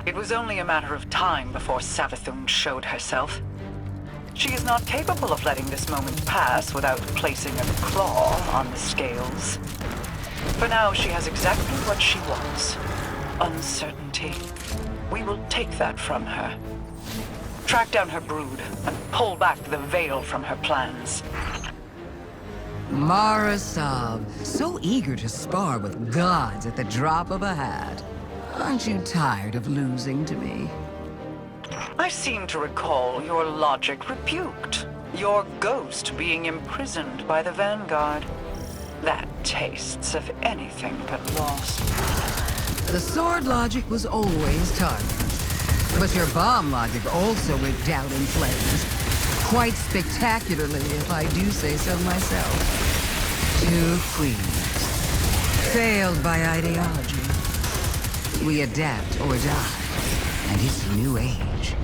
It was only a matter of time before Savathun showed herself. She is not capable of letting this moment pass without placing a claw on the scales. For now, she has exactly what she wants. Uncertainty. We will take that from her. Track down her brood and pull back the veil from her plans. Mara Sab, so eager to spar with gods at the drop of a hat. Aren't you tired of losing to me? I seem to recall your logic rebuked. Your ghost being imprisoned by the Vanguard. That tastes of anything but loss. The sword logic was always targeted. But your bomb logic also went down in flames. Quite spectacularly, if I do say so myself. 2 queens. Failed by ideology. We adapt or die. And it's a new age.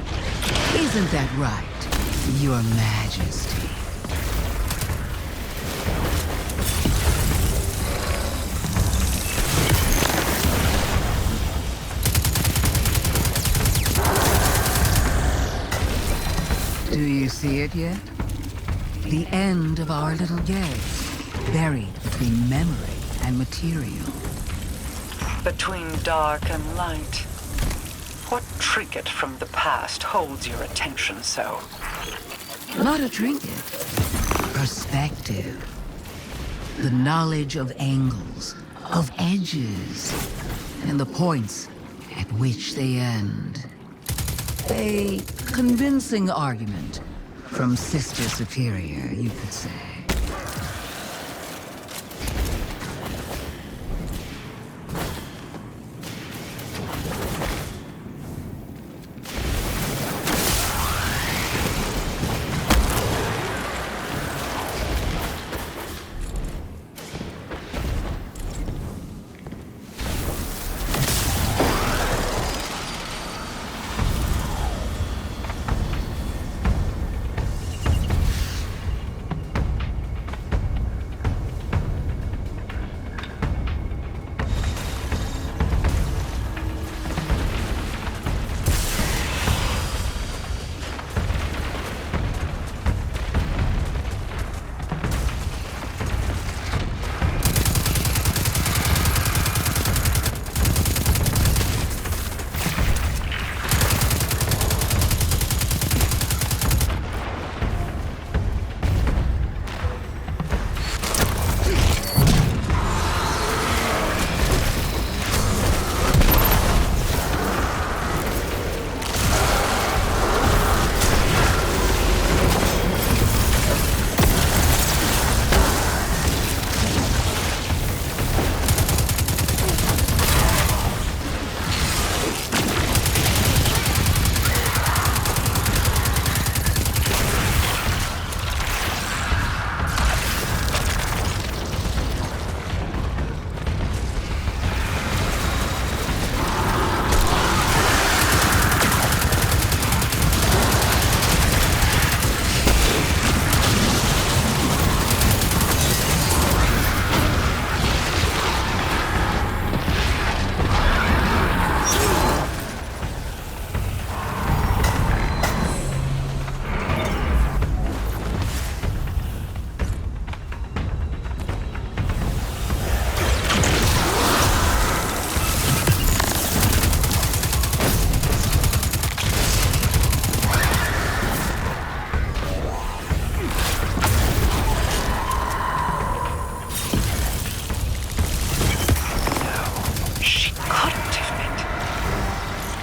Isn't that right, Your Majesty? Do you see it yet? The end of our little game, buried between memory and material. Between dark and light. What trinket from the past holds your attention so? Not a trinket. Perspective. The knowledge of angles, of edges, and the points at which they end. A convincing argument from Sister Superior, you could say.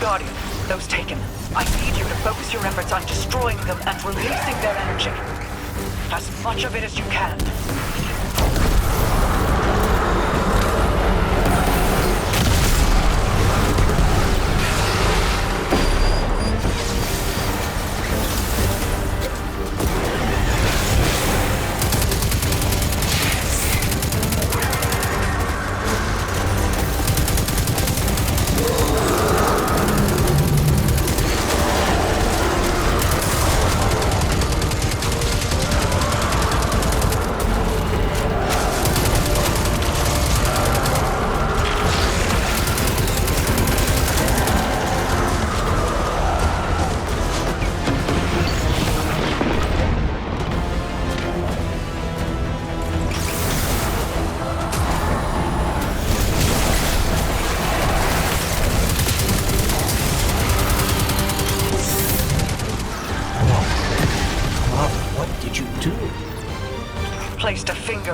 Guardian, those taken. I need you to focus your efforts on destroying them and releasing their energy. As much of it as you can.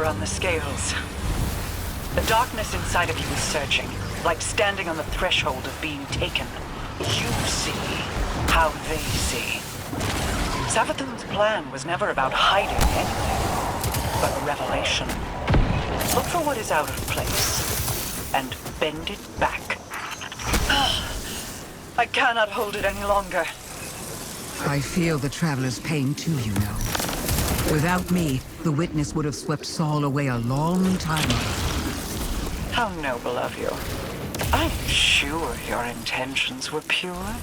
on the scales. The darkness inside of you is searching, like standing on the threshold of being taken. You see how they see. Savathun's plan was never about hiding anything, but revelation. Look for what is out of place, and bend it back. I cannot hold it any longer. I feel the Traveler's pain too, you know. Without me, the Witness would have swept Saul away a long time ago. How noble of you. I'm sure your intentions were pure,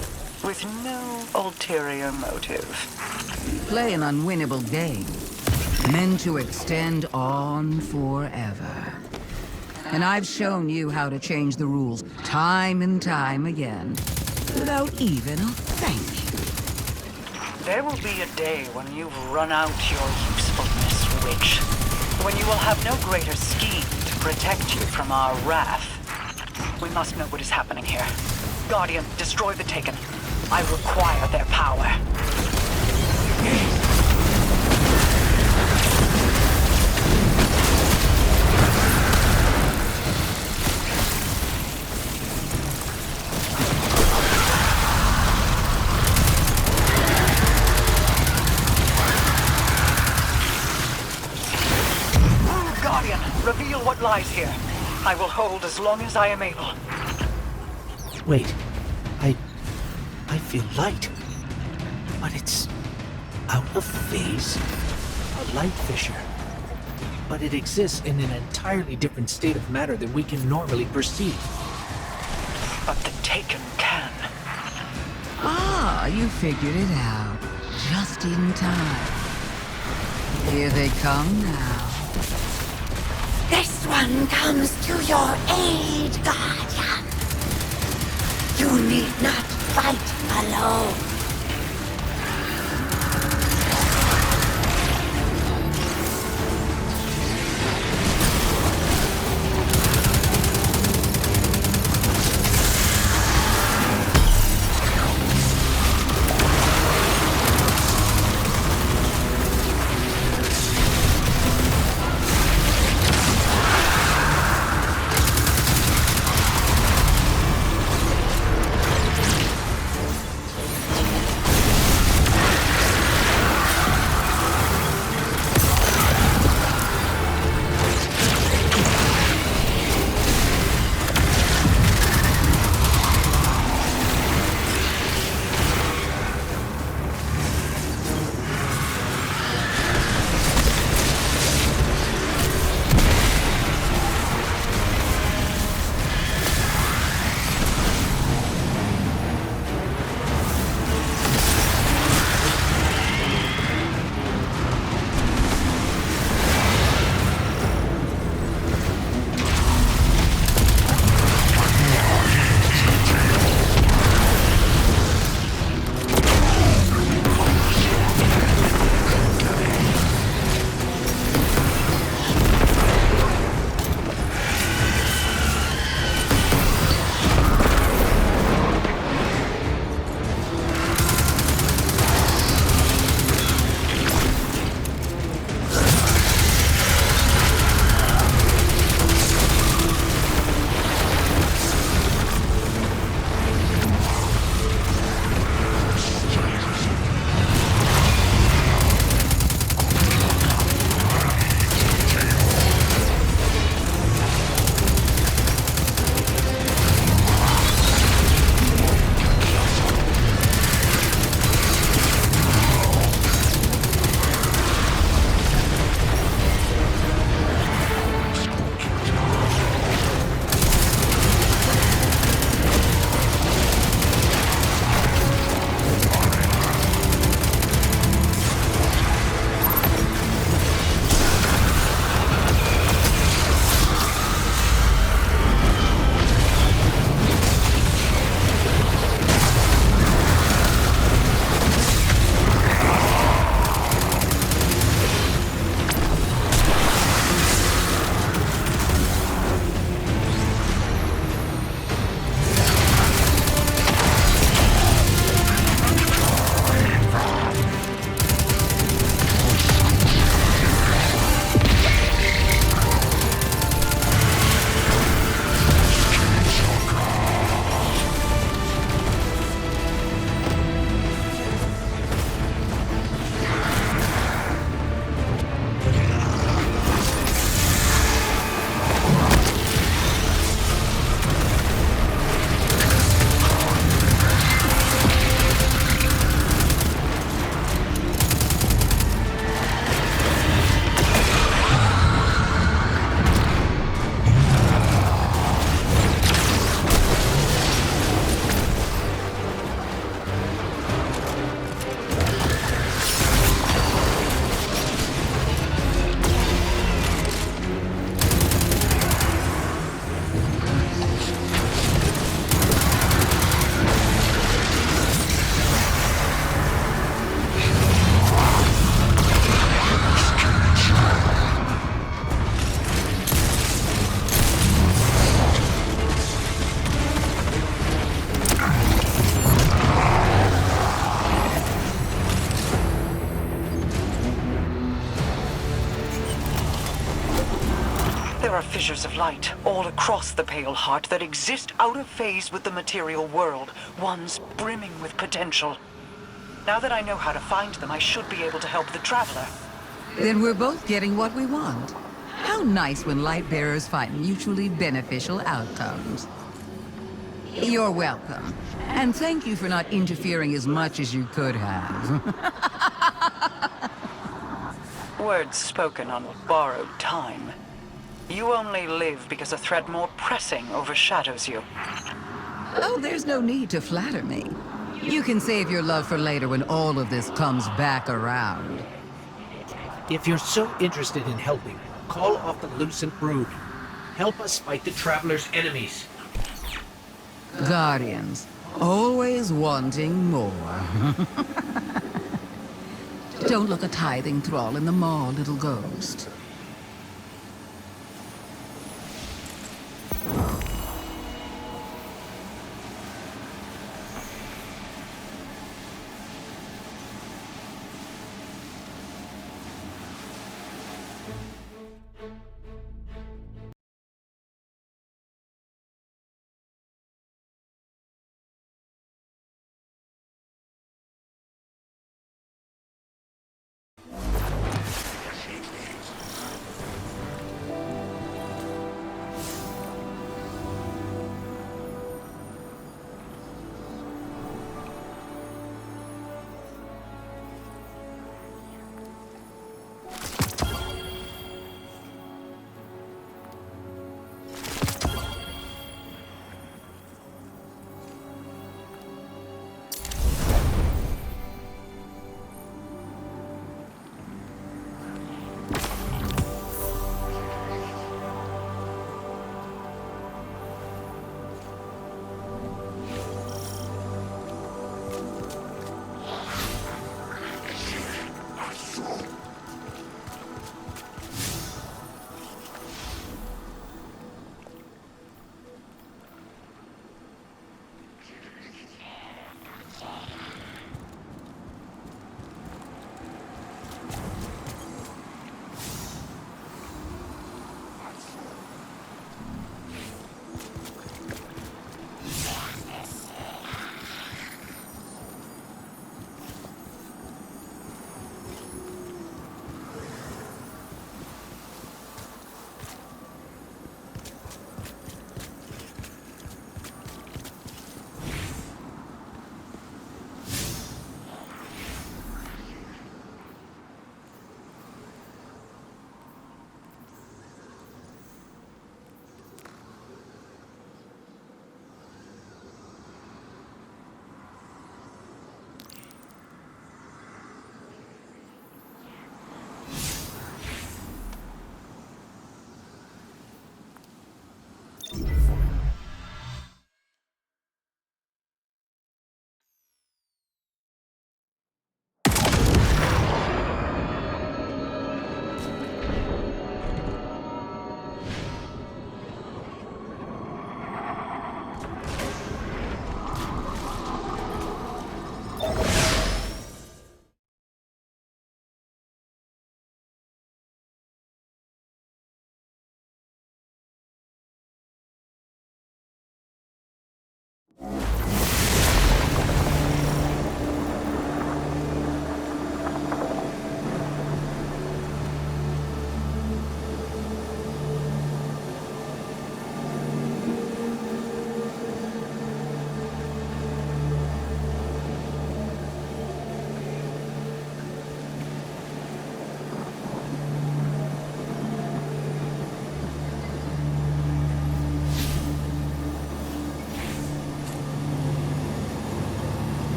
with no ulterior motive. Play an unwinnable game, meant to extend on forever. And I've shown you how to change the rules time and time again, without even a thank you. There will be a day when you've run out your usefulness, witch. When you will have no greater scheme to protect you from our wrath. We must know what is happening here. Guardian, destroy the Taken. I require their power. Guardian, reveal what lies here. I will hold as long as I am able. Wait, I feel light, but it's out of phase. A light fissure, but it exists in an entirely different state of matter than we can normally perceive. But the Taken can. Ah, you figured it out. Just in time. Here they come now. This one comes to your aid, Guardian. You need not fight alone. There are fissures of light all across the Pale Heart that exist out of phase with the material world, ones brimming with potential. Now that I know how to find them, I should be able to help the Traveler. Then we're both getting what we want. How nice when light bearers find mutually beneficial outcomes. You're welcome. And thank you for not interfering as much as you could have. Words spoken on borrowed time. You only live because a threat more pressing overshadows you. Oh, there's no need to flatter me. You can save your love for later when all of this comes back around. If you're so interested in helping, call off the Lucent Brood. Help us fight the Traveler's enemies. Guardians, always wanting more. Don't look a tithing thrall in the maw, little ghost.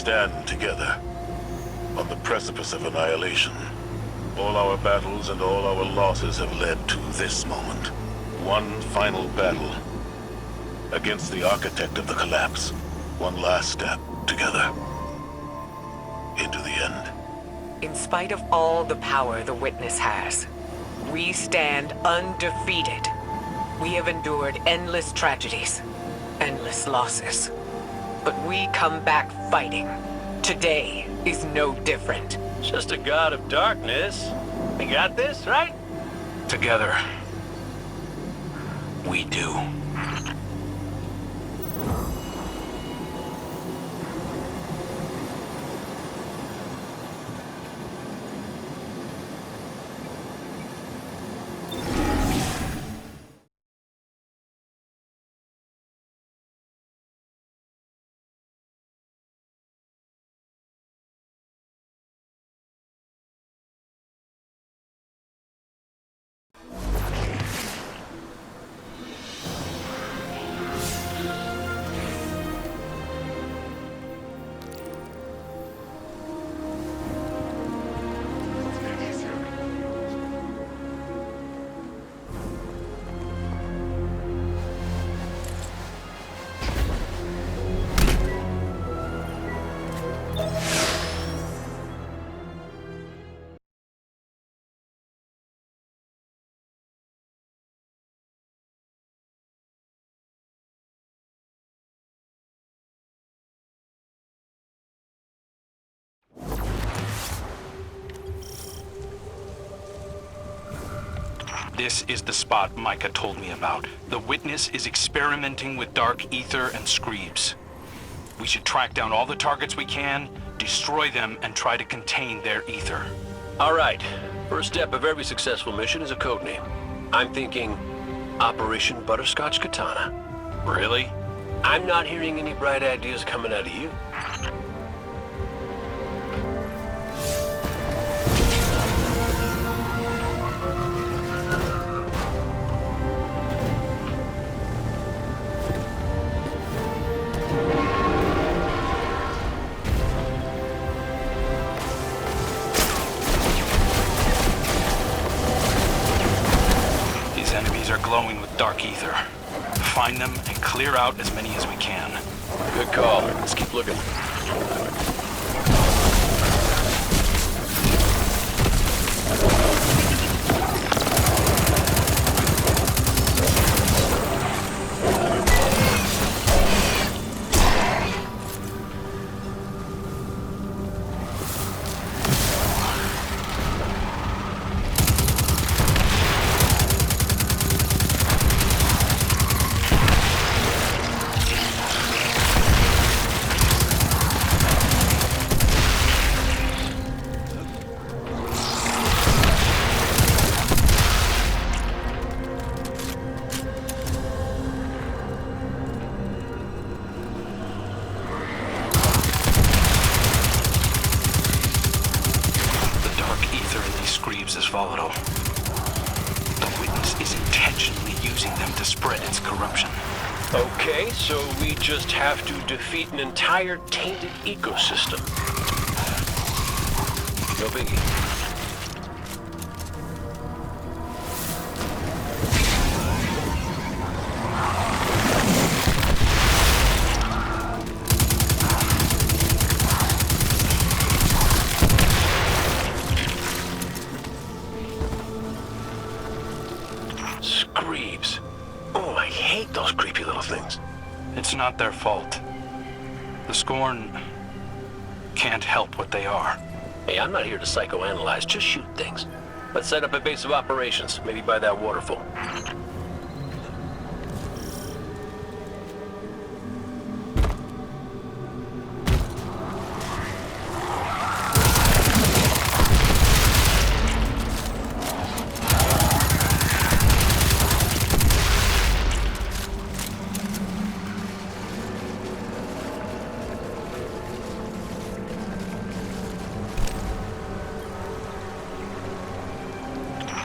stand together on the precipice of annihilation. All our battles and all our losses have led to this moment. One final battle against the architect of the collapse. One last step together into the end. In spite of all the power the Witness has, we stand undefeated. We have endured endless tragedies, endless losses. But we come back fighting, Today is no different. Just a god of darkness. We got this, right? Together, we do. This is the spot Micah told me about. The Witness is experimenting with dark ether and screebs. We should track down all the targets we can, destroy them, and try to contain their ether. All right. First step of every successful mission is a codename. I'm thinking Operation Butterscotch Katana. Really? I'm not hearing any bright ideas coming out of you. These enemies are glowing with dark ether. Find them and clear out as many as we can. Good call. Let's keep looking. Is volatile. The Witness is intentionally using them to spread its corruption. Okay, so we just have to defeat an entire tainted ecosystem. No biggie. Screebs. Oh, I hate those creepy little things. It's not their fault. The Scorn can't help what they are. Hey, I'm not here to psychoanalyze, just shoot things. Let's set up a base of operations, maybe by that waterfall.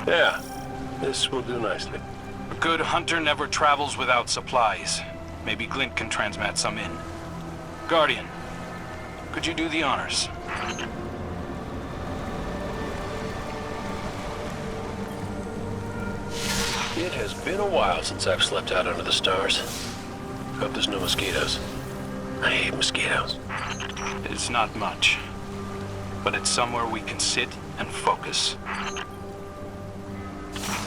Yeah, this will do nicely. A good hunter never travels without supplies. Maybe Glint can transmat some in. Guardian, could you do the honors? It has been a while since I've slept out under the stars. Hope there's no mosquitoes. I hate mosquitoes. It's not much, but it's somewhere we can sit and focus.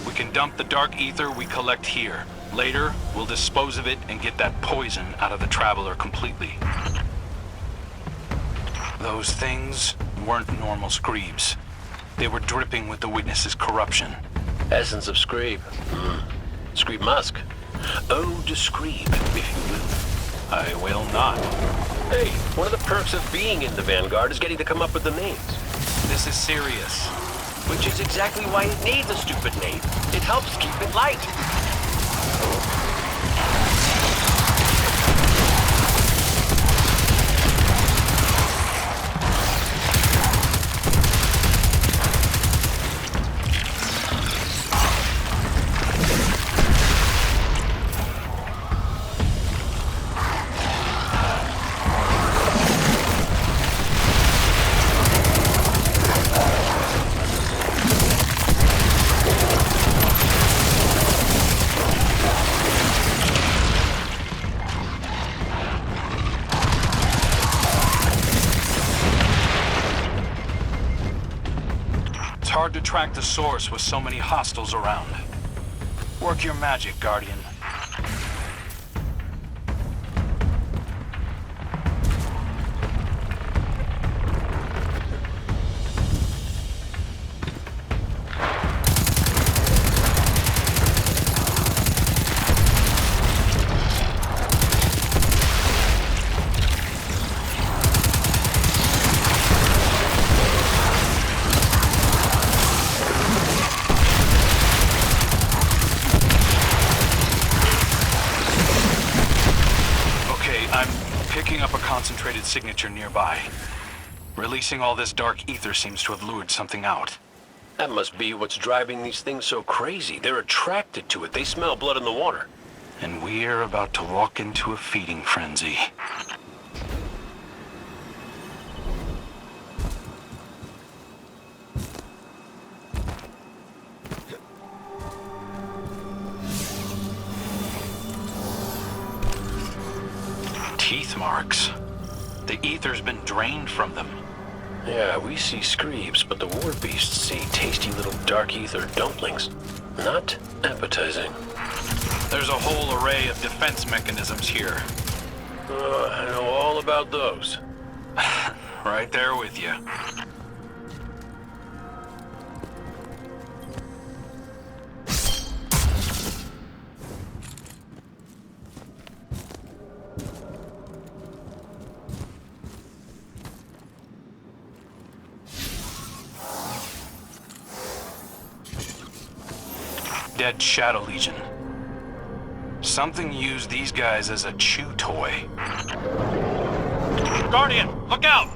We can dump the dark ether we collect here. Later, we'll dispose of it and get that poison out of the Traveler completely. Those things weren't normal screebs. They were dripping with the witness's corruption. Essence of Screeb. Screeb Musk. Ode to Screeb, if you will. I will not. Hey, one of the perks of being in the Vanguard is getting to come up with the names. This is serious. Which is exactly why it needs a stupid name. It helps keep it light. It's hard to track the source with so many hostiles around. Work your magic, Guardian. Picking up a concentrated signature nearby. Releasing all this dark ether seems to have lured something out. That must be what's driving these things so crazy. They're attracted to it. They smell blood in the water. And we're about to walk into a feeding frenzy. Teeth marks. The ether's been drained from them. Yeah, we see Screebs, but the war beasts see tasty little dark ether dumplings. Not appetizing. There's a whole array of defense mechanisms here. I know all about those. Right there with you. Dead Shadow Legion. Something used these guys as a chew toy. Guardian, look out!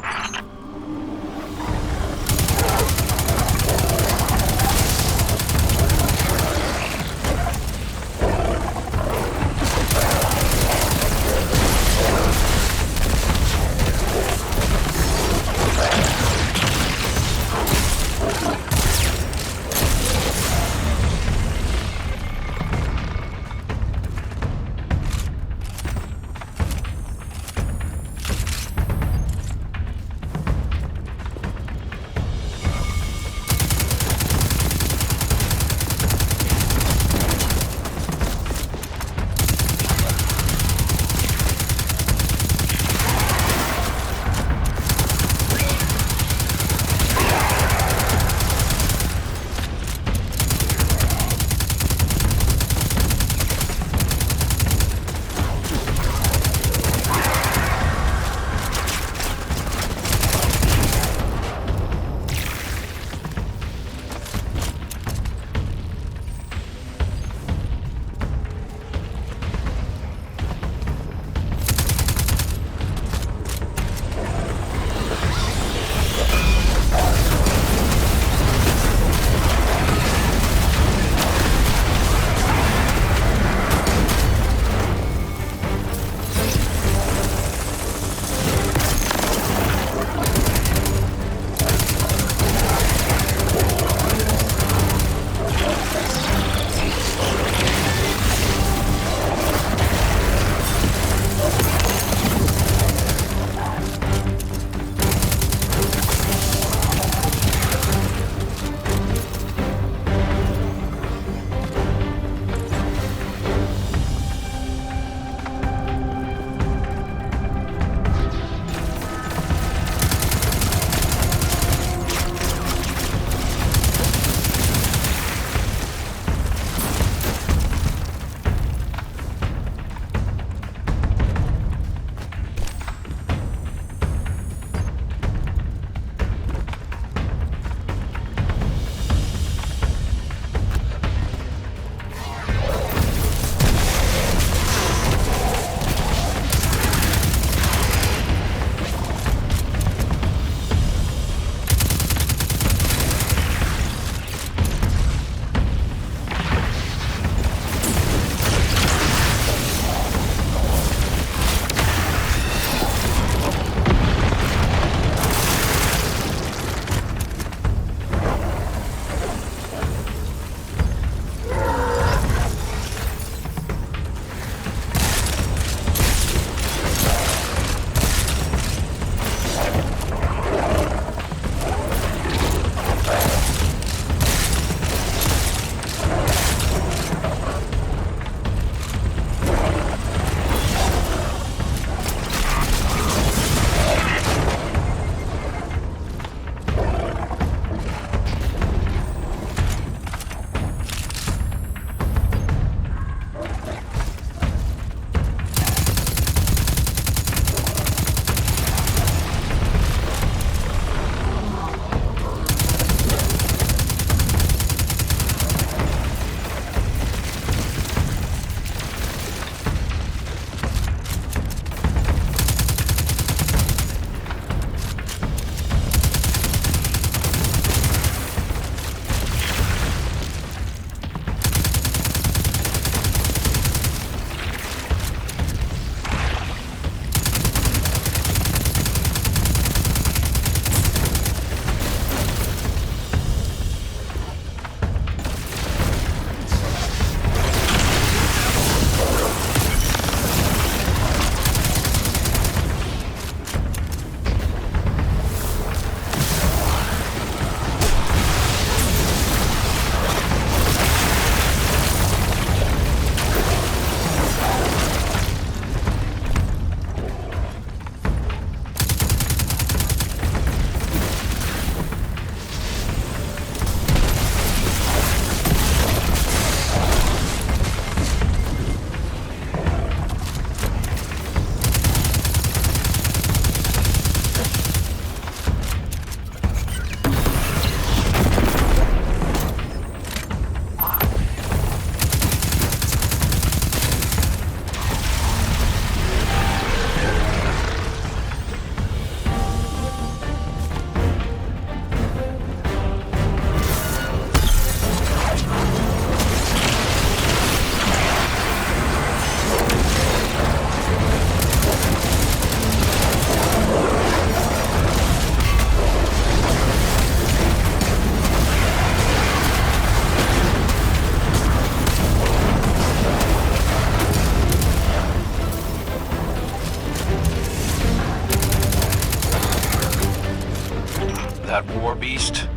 That war beast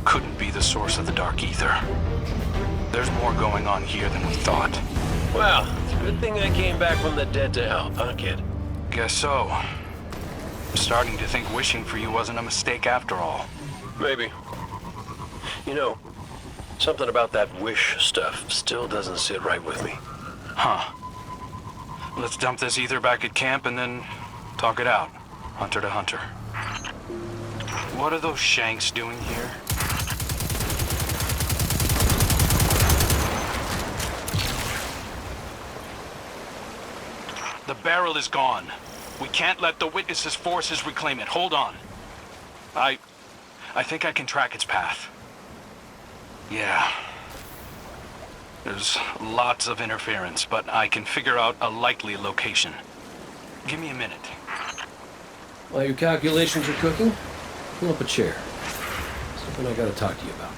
couldn't be the source of the Dark Ether. There's more going on here than we thought. Well, it's a good thing I came back from the dead to help, huh, kid? Guess so. I'm starting to think wishing for you wasn't a mistake after all. Maybe. You know, something about that wish stuff still doesn't sit right with me. Huh. Let's dump this ether back at camp and then talk it out, hunter to hunter. What are those shanks doing here? The barrel is gone. We can't let the Witness's forces reclaim it. Hold on. I think I can track its path. Yeah. There's lots of interference, but I can figure out a likely location. Give me a minute. While your calculations are cooking, pull up a chair. Something I gotta talk to you about.